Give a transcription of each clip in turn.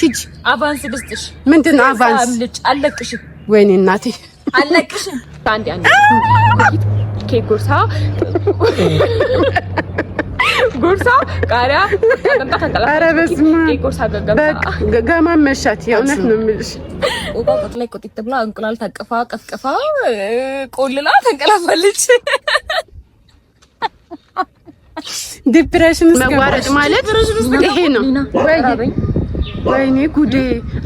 ሂጂ አቫንስ ልስጥሽ ምንድነው አቫንስ ልጅ አለቅሽ ወይኔ እናቴ አለቅሽ አንዴ ኬክ ጉርሳ ቃሪያ ተንጣጣ ኧረ በስመ አብ ኬክ ጉርሳ ገማም መሻት የእውነት ነው የምልሽ ወጣት ላይ ቆጥጥ ብላ እንቁላል ታቀፋ ቀፍቀፋ ቆልላ ተንቀላፋለች ዲፕሬሽን መዋረድ ማለት ይሄ ነው ወይኔ ጉዴ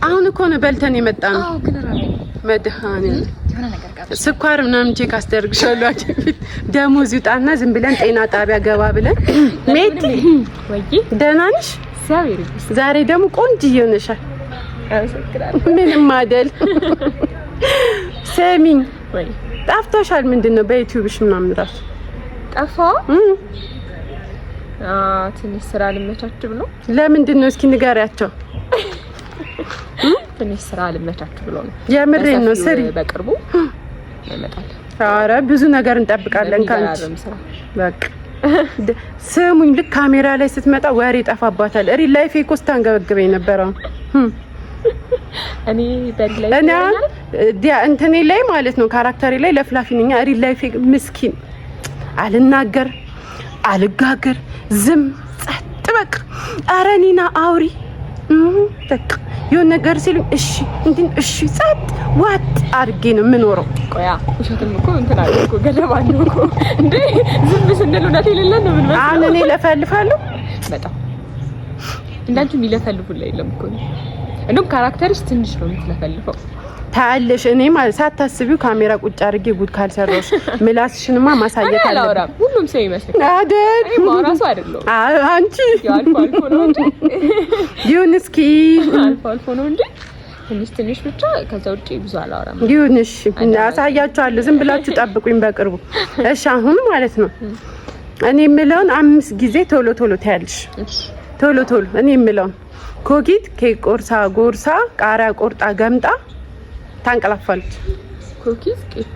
አሁን እኮ ነው በልተን የመጣን መድሃኒት ስኳር ምናምን ቼክ አስደርግሻለሁ አጭፊት ደሞዝ ይውጣና ዝም ብለን ጤና ጣቢያ ገባ ብለን ሜት ወይ ደህና ነሽ ዛሬ ደግሞ ቆንጆ ሆነሻል ምንም አይደል ሰሚኝ ወይ ጠፍተሻል ምንድነው በዩቲዩብሽ ምናምን ራሱ ጠፋ ትንሽ ስራ ልመቻች ብሎ ለምንድን ነው እስኪ ንገሪያቸው ትንሽ ስራ ልመቻች ብሎ ነው የምሬን ነው ስሪ በቅርቡ ይመጣል ኧረ ብዙ ነገር እንጠብቃለን ካንቺ በቃ ስሙኝ ልክ ካሜራ ላይ ስትመጣ ወሬ ጠፋባታል ሪል ላይፍ እኮ ስታንገበግበኝ ነበር እኔ በግላይ እንትኔ ላይ ማለት ነው ካራክተሬ ላይ ለፍላፊ ነኝ ሪል ላይፍ ምስኪን አልናገር አልጋገር ዝም ጸጥ በቃ አረኒና አውሪ በቃ የሆነ ነገር ሲሉኝ እሺ እንዴ እሺ ጸጥ ዋጥ አድርጌ ነው የምኖረው ቆያ ውሸትም እኮ እንትን አለ እኮ ገደብ አለው እኮ እንዴ ዝም ስንል እውነት የሌለ ነው ምን ማለት አሁን እኔ ለፈልፋለሁ በጣም እንዳንቺ የሚለፈልፉልኝ የለም እኮ እንደውም ካራክተርሽ ትንሽ ነው የምትለፈልፈው ታለሽ እኔ ማለት ሳታስቢው ካሜራ ቁጭ አድርጌ ጉድ ካልሰራሽ ምላስሽንማ ማሳየት አለብኝ ሁሉም ሰው ይመስል አይደል እኔ ማራሱ አይደለም አንቺ አልፎ ነው እንጂ ዩንስኪ አልፎ ነው እንጂ ትንሽ ብቻ ከዛ ውጪ ብዙ አላወራም ዩንሽ እናሳያችኋለሁ ዝም ብላችሁ ጠብቁኝ በቅርቡ እሺ አሁን ማለት ነው እኔ የምለውን 5 ጊዜ ቶሎ ታያለሽ ቶሎ እኔ የምለውን ኮኪት ኬክ ቆርሳ ጎርሳ ቃሪያ ቆርጣ ገምጣ ታንቀላፋለች ኮኪስ ኬክ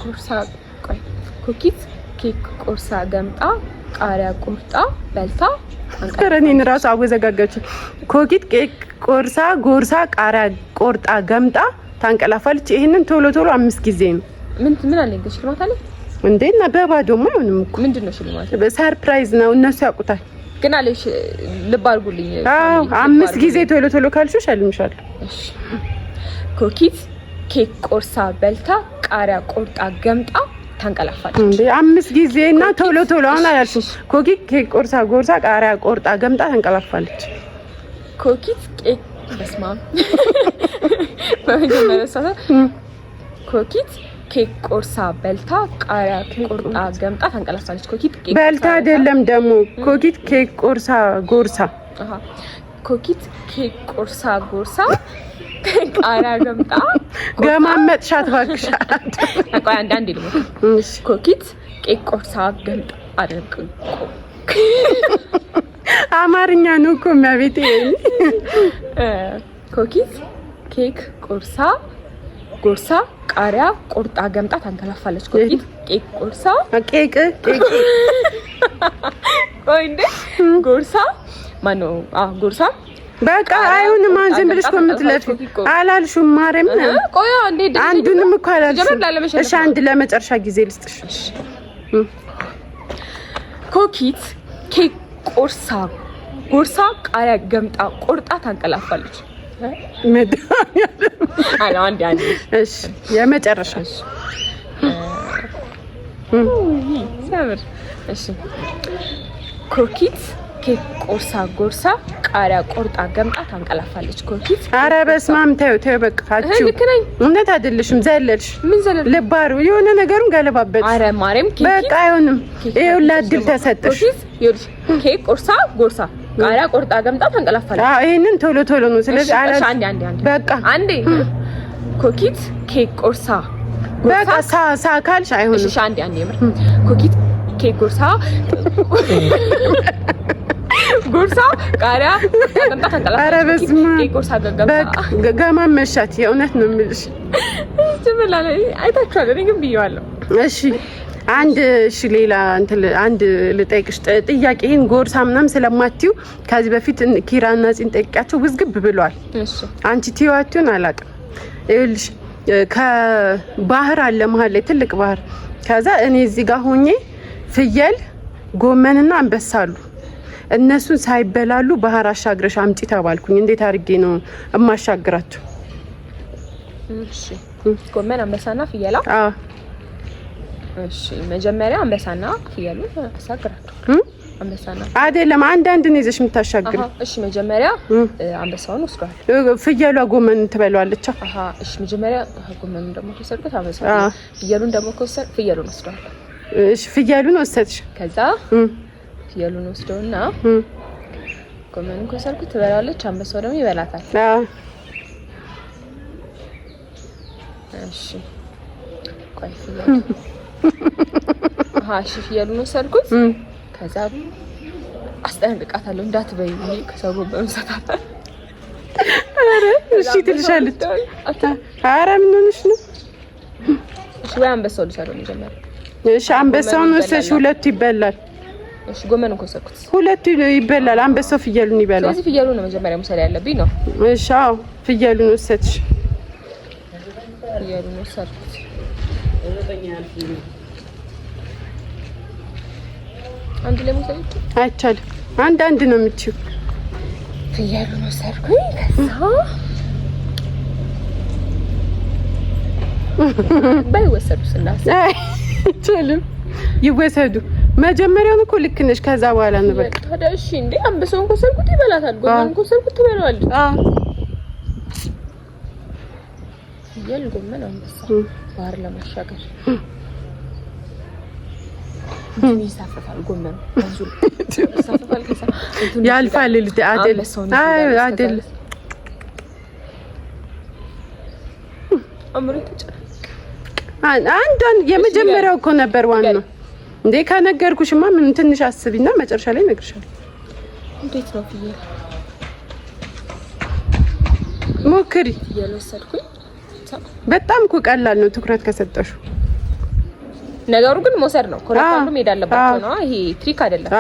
ቆርሳ ገምጣ ቃሪያ ቆርጣ በልታ አንቀረኔን ራሱ አወዘጋጋች ኮኪት ኬክ ቆርሳ ጎርሳ ቃሪያ ቆርጣ ገምጣ ታንቀላፋለች ይሄንን ቶሎ 5 ጊዜ ነው ምን አለኝ ሽልማት አለ እንዴና በባዶማ አይሆንም እኮ ምንድነው ሽልማት በሰርፕራይዝ ነው እነሱ ያውቁታል ግን አለሽ ልብ አድርጉልኝ 5 ጊዜ ቶሎ ካልሽሽ አልምሻለሁ እሺ ኮኪት ኬክ ቆርሳ በልታ ቃሪያ ቆርጣ ገምጣ ታንቀላፋለች እንዴ 5 ጊዜና ቶሎ አሁን አላልሽም ኮኪት ኬክ ቆርሳ ጎርሳ ቃሪያ ቆርጣ ገምጣ ታንቀላፋለች ኮኪት ኬክ በስማ በመጀመሪያ ሰዓት ኮኪት ኬክ ቆርሳ በልታ ቃሪያ ቆርጣ ገምጣ ታንቀላፋለች ኮኪት ኬክ በልታ አይደለም ደሞ ኮኪት ኬክ ቆርሳ ጎርሳ ኮኪት ኬክ ቆርሳ ጎርሳ ቃሪያ ገምጣ ገማመጥሻት ባክሻት አቋይ አንዳንዴ ልሞ ኮኪት ኬክ ቆርሳ ገምጣ አደረኩ አማርኛ ነው እኮ የሚያቤት ኮኪት ኬክ ቆርሳ ጎርሳ ቃሪያ ቆርጣ ገምጣ ታንቀላፋለች ኮኪት ኬክ ቆርሳ ኬክ ቆይ እንዴ ጎርሳ ማኖ ጎርሳ በቃ አይሁንም አንዘን ብለሽ ኮምትለፍ አላልሽም ማርያም ቆይ አንዴ አንዱንም እኮ አላልሽም እሺ አንድ ለመጨረሻ ጊዜ ልስጥሽ ኮኪት ኬክ ቆርሳ ጎርሳ ቃሪያ ገምጣ ቆርጣ ታንቀላፋለች አንዴ እሺ የመጨረሻ ሰብር እሺ ኮኪት ኬክ ቆርሳ ጎርሳ ቃሪያ ቆርጣ ገምጣ ታንቀላፋለች ኮኪት ኧረ በስመ አብ ተይው በቃ አቺው እውነት አይደለሽም ዘለልሽ ምን ዘለል ልባሩ የሆነ ነገሩን ገለባበት ኧረ ማርያም በቃ አይሆንም ይኸው ለድል ተሰጠሽ ኮኪት ኬክ ቆርሳ ጎርሳ ቃሪያ ቆርጣ ገምጣ ታንቀላፋለች ይሄንን ቶሎ ነው ስለዚህ አንዴ በቃ አንዴ ኮኪት ኬክ ቆርሳ በቃ ሳካልሽ አይሆንም እሺ አንዴ ኮኪት ኬክ ጎርሳ ጎርሳ ቃሪያ ገምጣ ታንቀላፋለች ኧረ በስመ አብ ኬክ ጎርሳ ገምጣ ገማም መሻት የእውነት ነው የምልሽ ጀመላለ አይታችኋል እኔ ግን ብየዋለሁ እሺ አንድ እሺ ሌላ አንድ ልጠይቅሽ ጥያቄ ይሄን ጎርሳ ምናምን ስለማትዩ ከዚህ በፊት ኪራና ጽን ጠይቂያቸው ውዝግብ ብለዋል። እሺ አንቺ ቲዋቲውን አላውቅም። ይኸውልሽ ከባህር አለ መሀል ላይ ትልቅ ባህር። ከዛ እኔ እዚህ ጋር ሆኜ ፍየል ጎመንና አንበሳ አሉ። እነሱን ሳይበላሉ ባህር አሻግረሽ አምጪ ተባልኩኝ። እንዴት አድርጌ ነው እማሻግራቸው? እሺ ጎመን አንበሳና ፍየላ? አዎ። እሺ መጀመሪያ አንበሳና ፍየሉን አሻግራቸው። አንበሳና አይደለም አንድ ነው ይዘሽ የምታሻግሪ። እሺ መጀመሪያ አንበሳውን ወስዷል። ፍየሏ ጎመን ትበላዋለች። እሺ መጀመሪያ ጎመኑን ደግሞ ከሰርኩት አንበሳ፣ ፍየሉን ደግሞ ከሰር ፍየሉን ወስዷል። እሺ ፍየሉን ወሰድሽ። ከዛ ፍየሉን ወስደውና ጎመኑን ከሰርኩት ትበላለች፣ አንበሳው ደግሞ ይበላታል። እሺ ቆይ ፍየሉ እሺ ፍየሉን ወሰድኩት። ከዛ አስጠንቅቃታለሁ እንዳትበይ ከሰው በመሰጣታ። አረ እሺ ትልሻለች። አረ ምን ሆነሽ ነው? እሺ ወይ አንበሳው ልሰራው መጀመሪያ። እሺ አንበሳውን ወሰድሽ፣ ሁለቱ ይበላል። እሺ ጎመኑን ከወሰድኩት ሁለቱ ይበላል፣ አንበሳው ፍየሉን ይበላል። ስለዚህ ፍየሉን ነው መጀመሪያ መሰለ ያለብኝ ነው። እሺ አዎ ፍየሉን ወሰድሽ። ፍየሉን ወሰድኩት። አንድ ላይ መውሰድ አይቻልም። አንድ ነው የምትችይው። ፍየሉን ወሰድኩኝ። ከዛ ባይወሰዱ ስናስ አይቻልም። ይወሰዱ። መጀመሪያውን እኮ ልክ ነሽ። ከዛ በኋላ ነው በቃ ታዲያ። እሺ እንዴ አንበሳውን ከወሰድኩት ይበላታል፣ ጎመኑን ከወሰድኩት ትበላዋለች። ፍየል ጎመን አንበሳ ባህር ለማሻገር ይሳፈፋል። ጎመን አንዙር ይሳፈፋል። ከዛ ያልፋል። አይደል አይደል አንድ የመጀመሪያው እኮ ነበር ዋናው። እንዴ ከነገርኩሽማ ምን ትንሽ አስቢና መጨረሻ ላይ እነግርሻለሁ። እንዴት ነው ፍየል ሞክሪ። ፍየል ወሰድኩኝ። በጣም እኮ ቀላል ነው ትኩረት ከሰጠሹ። ነገሩ ግን መውሰድ ነው። ኮረታሉ ሜዳ አለባቸው ነው። ይሄ ትሪክ አይደለም።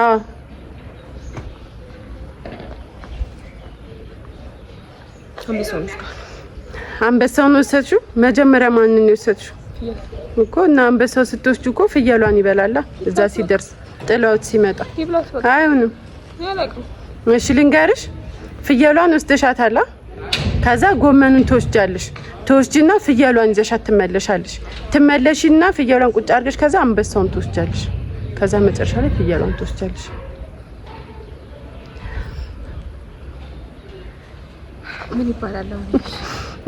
አንበሳውን ወሰድሽው? መጀመሪያ ማንን ነው የወሰድሽው እኮ? እና አንበሳው ስትወስጂ እኮ ፍየሏን ይበላላ። እዛ ሲደርስ ጥላውት ሲመጣ አይሆንም። እሺ ልንገርሽ፣ ፍየሏን ወስደሻታላ። ከዛ ጎመኑን ትወስጃለሽ። ትወስጂና ፍየሏን ይዘሻት ትመለሻለሽ። ትመለሺና ፍየሏን ቁጭ አድርገሽ ከዛ አንበሳውን ትወስጃለሽ። ከዛ መጨረሻ ላይ ፍየሏን ትወስጃለሽ። ምን ይባላል?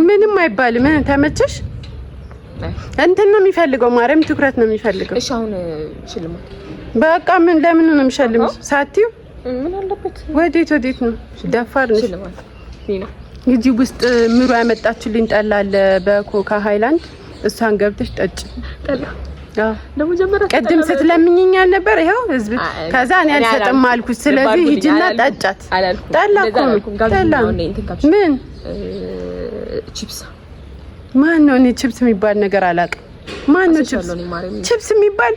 ምንም አይባልም። ምን ተመቸሽ? እንትን ነው የሚፈልገው፣ ማርያም ትኩረት ነው የሚፈልገው። እሺ አሁን ሽልማት በቃ ምን ለምን ነው የሚሸልመው? ሳቲው ምን አለበት? ወዴት ነው? ደፋር ነሽ። ሽልማት ኒና እዚህ ውስጥ ምሩ ያመጣችልኝ ጠላ አለ በኮካ ሃይላንድ። እሷን ገብተሽ ጠጭ። ጠላ ደግሞ ጀመረ። ቀደም ስትለምኝኝ ነበር። ይሄው ህዝብ ከዛ እኔ አልሰጥም አልኩሽ። ስለዚህ ሂጂና ጠጫት። ጠላ እኮ ጠላ ምን ቺፕስ ማን ነው? እኔ ቺፕስ የሚባል ነገር አላውቅም። ማን ነው ቺፕስ የሚባል?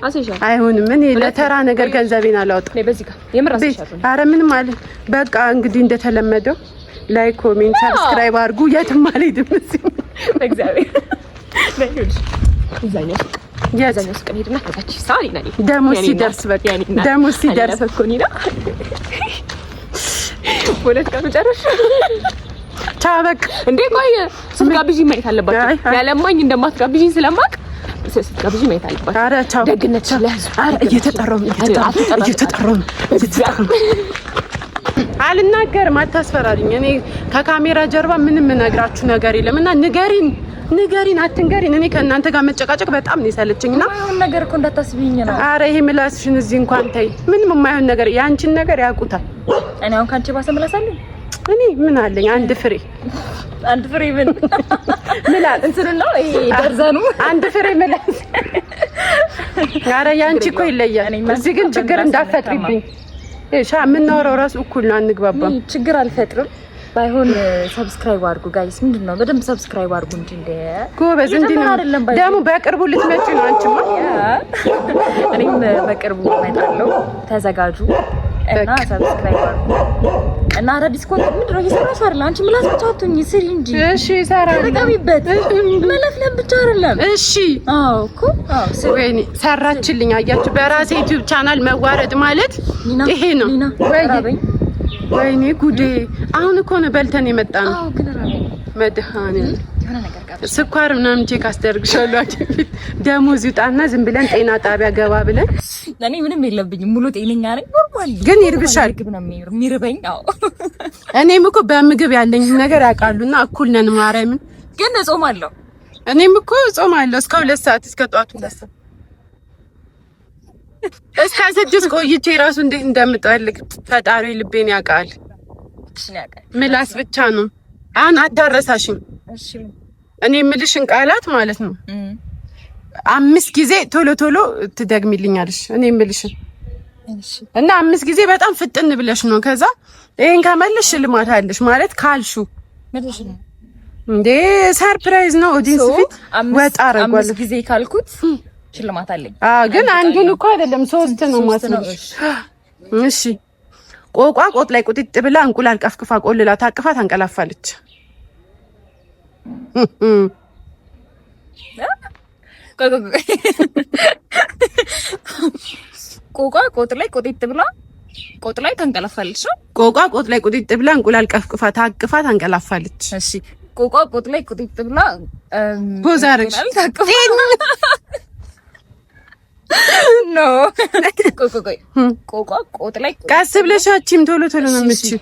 አይሆንም። እኔ ለተራ ነገር ገንዘቤን አላወጣም። በዚህ ጋር የምራስሻለሁ። ኧረ ምንም አለ። በቃ እንግዲህ እንደተለመደው ላይክ፣ ኮሜንት፣ ሰብስክራይብ አድርጉ። የትም አልሄድም። እግዚአብሔር ይዛኛው ሱቅ ሄድና ከታች ሳሪ ነኝ። ደሞዝ ሲደርስ በቃ ደሞዝ ሲደርስ እኮ ኒና ወለት ጋር ጨረሽ ታበቅ እንዴ? ቆይ ስትጋብዢኝ ማየት አለባችሁ። ያለማኝ እንደማትጋብዢኝ ስለማቅ ስትጋብዢኝ ማየት አለባችሁ። ኧረ ቻው ደግነት ስለያዙ። ኧረ እየተጠራሁ ነው። አልናገርም፣ አታስፈራሪኝ። እኔ ከካሜራ ጀርባ ምንም እነግራችሁ ነገር የለም እና ንገሪን፣ አትንገሪን። እኔ ከእናንተ ጋር መጨቃጨቅ በጣም ነው የሰለቸኝና የማይሆን ነገር እኮ እንዳታስቢኝ ነው። ኧረ ይሄ ምላስሽን እዚህ እንኳን ተይ። ምንም የማይሆን ነገር ያንቺን ነገር ያውቁታል። እኔ አሁን ካንቺ ባሰ ምላስ አለኝ። እኔ ምን አለኝ? አንድ ፍሬ ምን ምላስ እንትን ነው ይሄ ደርዘኑ አንድ ፍሬ ምላስ። ኧረ ያንቺ እኮ ይለያል። እዚህ ግን ችግር እንዳትፈጥሪብኝ። እሺ የምናወራው ራሱ እኩል ነው፣ አንግባባም። ችግር አልፈጥርም። ባይሆን ሰብስክራይብ አድርጉ ጋይስ። ምንድነው በደንብ ሰብስክራይብ አድርጉ እንጂ እንደ ጎበዝ እንዴ ነው ደግሞ በቅርቡ ልትመጪ ነው አንቺማ። እኔም በቅርቡ እመጣለሁ፣ ተዘጋጁ እና ሰብስክራይብ አድርጉ እና አዳዲስ ኮንተንት ምንድነው እየሰራሽ አይደል? አንቺ ምላስ ብቻ አትሁኝ፣ ስሪ እንጂ። እሺ እሰራለሁ። ተጠቀሚበት፣ መለፍለም ብቻ አይደለም። እሺ አዎ እኮ ወይኔ ሰራችልኝ። አያችሁ በራሴ ዩቲዩብ ቻናል መዋረድ ማለት ይሄ ነው። ወይኔ ጉዴ! አሁን እኮ ነው በልተን የመጣን። አዎ ግን ራበኝ። መድኃኒዓለም ስኳር ምናምን ቼክ አስደርግሻለሁ። አትፊት ደሞዝ ይውጣና ዝም ብለን ጤና ጣቢያ ገባ ብለን። ለኔ ምንም የለብኝም፣ ሙሉ ጤነኛ ነኝ። ኖርማል ግን ይርብሻል። የሚርበኝ አዎ። እኔም እኮ በምግብ ያለኝ ነገር ያውቃሉና እኩል ነን። ማርያምን ግን እጾማለሁ። እኔም እኮ እጾማለሁ እስከ 2 ሰዓት እስከ ጠዋቱ 2 ሰዓት እስከ 6 ቆይቼ ራሱ እንዴት እንደምጠልቅ ፈጣሪ ልቤን ያውቃል። ምላስ ብቻ ነው። አሁን አዳረሳሽኝ። እሺ እኔ የምልሽን ቃላት ማለት ነው 5 ጊዜ ቶሎ ቶሎ ትደግሚልኛለሽ። እኔ የምልሽን እና 5 ጊዜ በጣም ፍጥን ብለሽ ነው። ከዛ ይሄን ከመለሽ ሽልማት አለሽ ማለት ካልሹ እንዴ ሰርፕራይዝ ነው። ኦዲንስ ፊት ወጣ አረጋለሁ 5 ጊዜ ካልኩት ሽልማት አለኝ። ግን አንዱን እኮ አይደለም 3 ነው ማለት። እሺ ቆቋ ቆጥ ላይ ቁጥጥ ብላ እንቁላል ቀፍቅፋ ቆልላ ታቅፋ ታንቀላፋለች። ቆቋ ቆጥ ላይ ቁጥጥ ብላ ቆጥ ላይ ታንቀላፋለች። ቆቋ ቆጥ ላይ ቁጥጥ ብላ እንቁላል ቀፍቅፋ ታቅፋ ታንቀላፋለች። እሺ ቆቋ ቆጥ ላይ ቁጥጥ ብላ ቦዛርሽ ታቅፋ ኖ ቆቋ ቆጥ ላይ ቀስ ብለሽ አቺም ቶሎ ቶሎ ነው የምትችይው።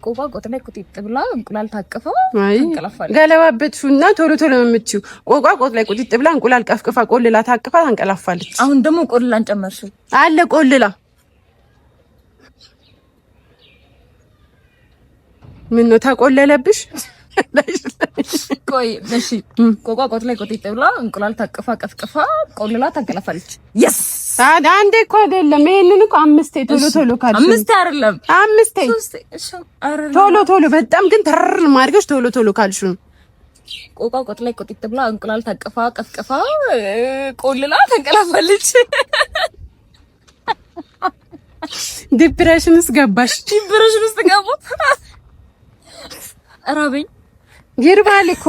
ቆቋ ቆጥ ላይ ቁጥጥ ብላ እንቁላል ታቅፋ ታንቀላፋለች። ገለባበጥሽውና ቶሎ ቶሎ ነው የምትችይው። ቆቋ ቆጥ ላይ ቁጥጥ ብላ እንቁላል ቀፍቅፋ ቆልላ ታቅፋ ታንቀላፋለች። አሁን ደግሞ ቆልላን ጨመርሽው አለ ቆልላ ምን ነው ታቆለለብሽ? ቆይ እሺ ቆቋ ቆጥ ላይ ቁጥጥ ብላ እንቁላል ታቅፋ ቀፍቅፋ ቆልላ ታንቀላፋለች። የስ አንዴ እኮ አይደለም። ይሄንን እኮ 5 ቶሎ ቶሎ ካልሽ 5 አይደለም 5 ቶሎ ቶሎ በጣም ግን ተር ማድረግሽ ቶሎ ቶሎ ካልሽ ቆቋ ቆጥ ላይ ቁጥጥ ብላ እንቁላል ታቅፋ ቀፍቅፋ ቆልላ ታንቀላፋለች። ዲፕሬሽን ውስጥ ገባሽ። ዲፕሬሽን ውስጥ ገባ። ራበኝ ይርባል እኮ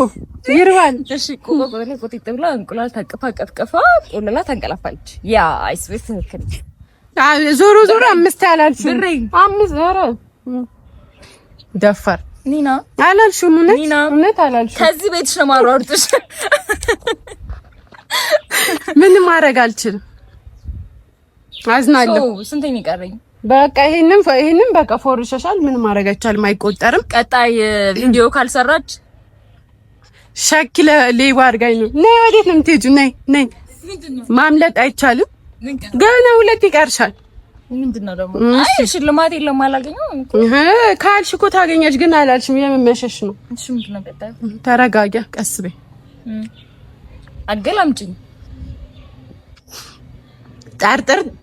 ይርባል። እሺ ቆቋ ቆጥ ላይ ቁጥጥ ብላ እንቁላል ታቅፋ ቀፍቅፋ ቆልላ ታንቀላፋለች። ያ አይስቤት ትክክል። ዞሮ ዞሮ 5 አላልሽም። 5 ዞሮ ደፋር ኒና አላልሽም። እውነት አላልሽም። ከዚህ ቤትሽ ነው ማሯርጥሽ። ምን ማድረግ አልችልም። አዝናለሁ። ስንተኛ ቀረኝ? በቃ ይሄንን በቃ ፎርሸሻል። ምን ማድረግ አይቻልም። አይቆጠርም። ቀጣይ ቪዲዮ ካልሰራች ሸክለ ሌባ አድርጋኝ ነው። ነይ ወዴት ነው የምትሄጂው? ነይ ማምለጥ አይቻልም። ገና 2 ይቀርሻል። ምንድነው ደግሞ? አይ ሽልማት የለም አላገኘሁም ካልሽ እኮ ታገኛች፣ ግን አላልሽም። የምመሸሽ ነው። እሺ ምንድነው ቀጣይ? ተረጋጊ፣ ቀስ በይ። አገላምጪኝ።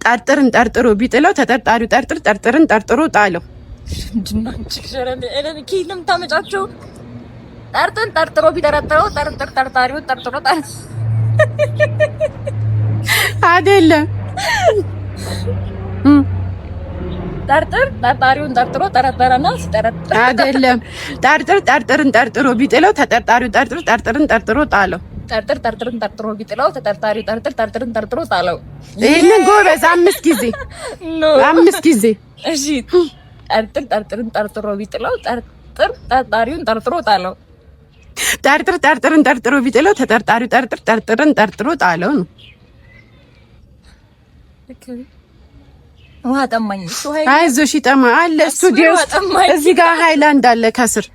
ጠርጥርን ጠርጥሮ ቢጥለው ተጠርጣሪው ጠርጥርን ጠርጥሮ ጣለው። ኪልም ታመጫቸው ጠርጥሮ ቢጠረጥረው ጠርጣሪው ጠርጥሮ አይደለም። ጠርጣሪውን ጠርጥሮ ጠረጠረና ሲጠረጥር አይደለም። ጠርጥርን ጠርጥሮ ቢጥለው ተጠርጣሪው ጠርጥርን ጠርጥሮ ጣለው። ጠርጥርን ጠርጥሮ ቢጥለው ተጠርጣሪው ጠርጥርን ጠርጥሮ ጣለው። ይሄንን ጎበዝ 5 ጊዜ 5 ጊዜ። እሺ ጠርጥርን ጠርጥሮ ቢጥለው ጠርጣሪውን ጠርጥሮ ጣለው። ጠርጥርን ጠርጥሮ ቢጥለው ተጠርጣሪው ጠርጥርን ጠርጥሮ ጣለው ነው። ውሃ ጠማኝ። አይዞሽ ይጠማ አለ ስቱዲዮ እዚህ ጋር ሃይላንድ አለ ከስር።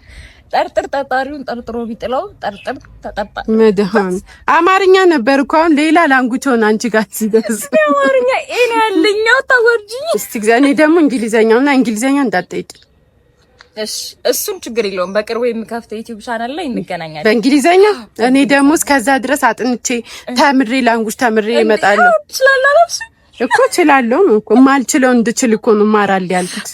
ጠርጣሪውን ጠርጥሮ ቢጥለው ተጠርጣሪ መድሃን አማርኛ ነበር እኮ አሁን ሌላ ላንጉች ሆነ። አንቺ ጋር ሲደርስ አማርኛ እኔ ያለኛው ታወርጂ እስቲ እኔ ደግሞ እንግሊዘኛ እንዳትጠይቂ እሺ። እሱን ችግር የለውም። በቅርቡ የምከፍተው ዩቲዩብ ቻናል ላይ እንገናኛለን በእንግሊዘኛ። እኔ ደግሞ እስከዛ ድረስ አጥንቼ ተምሬ ላንጉች ተምሬ እመጣለሁ። እችላለሁ ነው እኮ የማልችለው እንድችል እኮ ነው ማራል ያልኩት።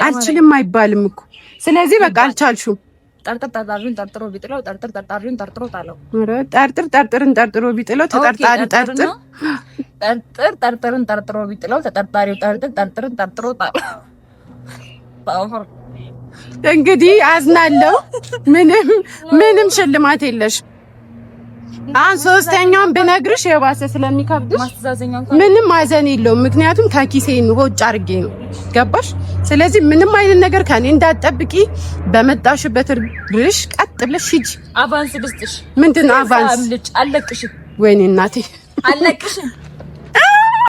አልችልም አይባልም እኮ ስለዚህ በቃ አልቻልሽም። ጠርጥር ጠርጣሪውን ጠርጥሮ ቢጥለው ጠርጥር ጠርጣሪውን ጠርጥሮ ጣለው። ጠርጥር ጠርጥርን ጠርጥሮ ቢጥለው ተጠርጣሪ ጠርጥር ጠርጥርን ጠርጥሮ ቢጥለው ተጠርጣሪው ጠርጥርን ጠርጥሮ ጣለው። እንግዲህ አዝናለሁ። ምንም ሽልማት የለሽ። አሁን ሶስተኛውን ብነግርሽ የባሰ ስለሚከብድሽ ምንም ማዘን የለውም። ምክንያቱም ከኪሴ ወጭ አድርጌ ነው ገባሽ? ስለዚህ ምንም አይነት ነገር ከኔ እንዳትጠብቂ። በመጣሽበት እርግሽ ቀጥ ብለሽ ሂጂ። አቫንስ ልስጥሽ። ምንድን ነው አቫንስ? አለቅሽ። ወይኔ እናቴ አለቅሽ።